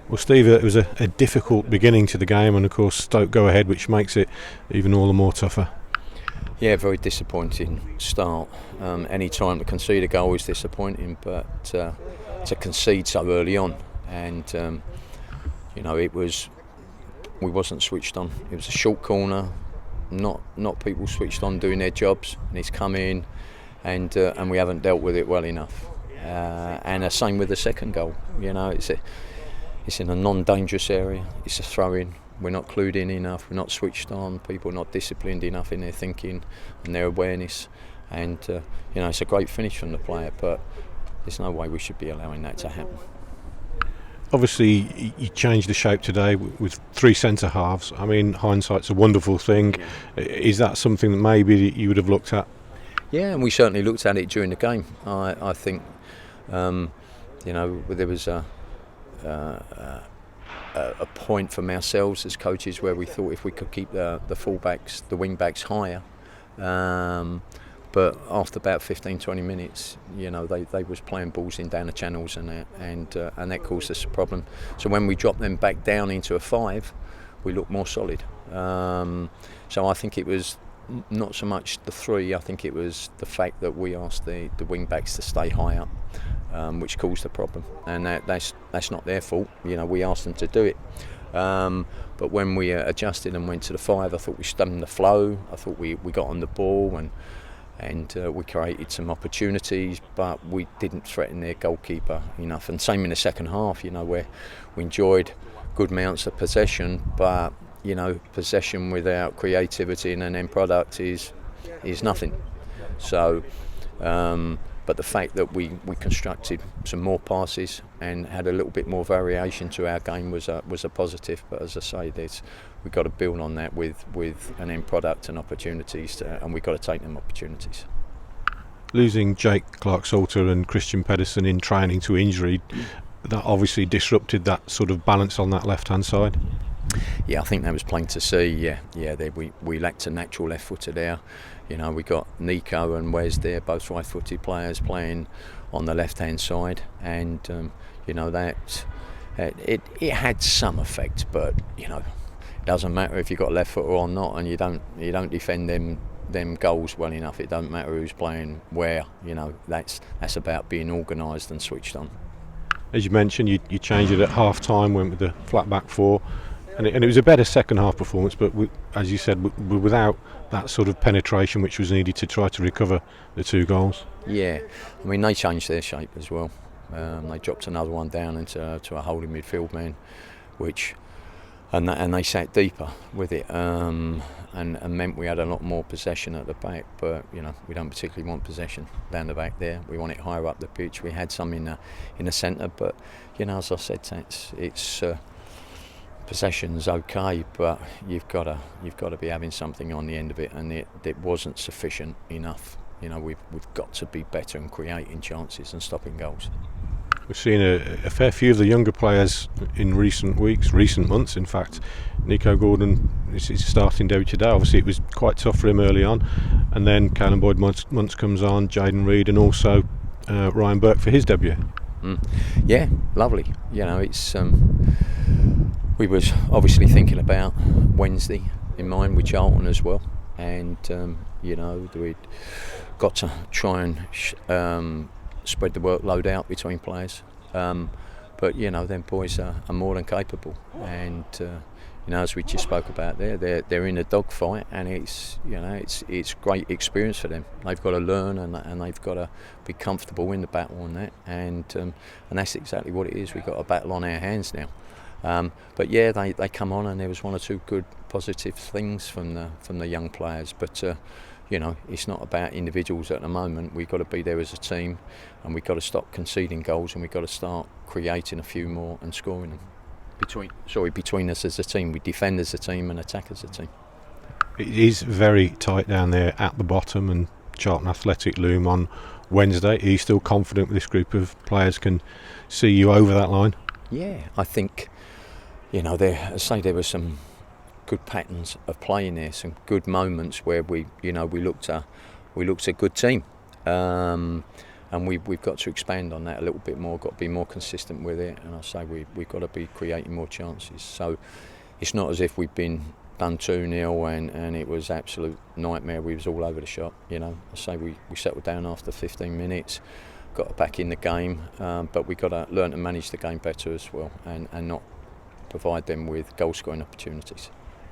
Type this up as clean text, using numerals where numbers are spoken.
Well, Steve, it was a difficult beginning to the game, and of course Stoke go ahead, which makes it even all the more tougher. Yeah, very disappointing start. Any time to concede a goal is disappointing, but to concede so early on, and we wasn't switched on. It was a short corner, not people switched on doing their jobs, and it's come in, and we haven't dealt with it well enough. And the same with the second goal. It's in a non-dangerous area. It's a throw-in. We're not clued in enough. We're not switched on. People are not disciplined enough in their thinking and their awareness. And it's a great finish from the player, but there's no way we should be allowing that to happen. Obviously, you changed the shape today with three centre halves. I mean, hindsight's a wonderful thing. Is that something that maybe you would have looked at? Yeah, and we certainly looked at it during the game. I think, there was a point from ourselves as coaches where we thought if we could keep the fullbacks, the wing backs higher, but after about 15-20 minutes, they was playing balls in down the channels and that caused us a problem. So when we dropped them back down into a 5, we looked more solid. So I think it was not so much the 3. I think it was the fact that we asked the wing backs to stay high up, which caused the problem, and that's not their fault. We asked them to do it, but when we adjusted and went to the 5, I thought we stemmed the flow. I thought we got on the ball and we created some opportunities, but we didn't threaten their goalkeeper enough. And same in the second half, where we enjoyed good amounts of possession, but possession without creativity and an end product is nothing. So, but the fact that we constructed some more passes and had a little bit more variation to our game was a positive. But as I say, we've got to build on that with an end product and opportunities, and we've got to take them opportunities. Losing Jake Clark-Salter and Christian Pedersen in training to injury, that obviously disrupted that sort of balance on that left-hand side. Yeah, I think that was plain to see. Yeah, we lacked a natural left-footer there. We got Nico and Wes there, both right-footed players playing on the left-hand side, and that it had some effect. But it doesn't matter if you've got a left footer or not, and you don't defend them goals well enough. It doesn't matter who's playing where. That's about being organised and switched on. As you mentioned, you changed it at half-time, went with the flat-back 4. And it was a better second half performance, but as you said, without that sort of penetration which was needed to try to recover the 2 goals. Yeah, I mean, they changed their shape as well. They dropped another one down into a holding midfield man, and they sat deeper with it, and meant we had a lot more possession at the back. But we don't particularly want possession down the back there. We want it higher up the pitch. We had some in the centre, but as I said, it's possession's okay, but you've got to be having something on the end of it, and it wasn't sufficient enough. We've got to be better in creating chances and stopping goals. We've seen a fair few of the younger players in recent months. In fact, Nico Gordon is his starting debut today. Obviously, it was quite tough for him early on, and then Callum Boyd-Muntz comes on, Jayden Reed, and also Ryan Burke for his debut. Yeah, lovely. It's. We was obviously thinking about Wednesday in mind with Charlton as well, and we'd got to try and spread the workload out between players. But them boys are more than capable, and as we just spoke about they're in a dogfight, and it's great experience for them. They've got to learn, and they've got to be comfortable in the battle on that, and that's exactly what it is. We've got a battle on our hands now. But yeah, they come on, and there was 1 or 2 good positive things from the young players. But it's not about individuals at the moment. We've got to be there as a team, and we've got to stop conceding goals, and we've got to start creating a few more and scoring them. Between us as a team, we defend as a team and attack as a team. It is very tight down there at the bottom, and Charlton Athletic loom on Wednesday. Are you still confident this group of players can see you over that line? Yeah, I think. There were some good patterns of play in there, some good moments where we looked a good team, and we've got to expand on that a little bit more. Got to be more consistent with it, and I say we've got to be creating more chances. So it's not as if we've been done 2-0 and it was absolute nightmare. We was all over the shop. I say we settled down after 15 minutes, got back in the game, but we got to learn to manage the game better as well, and not provide them with goal scoring opportunities.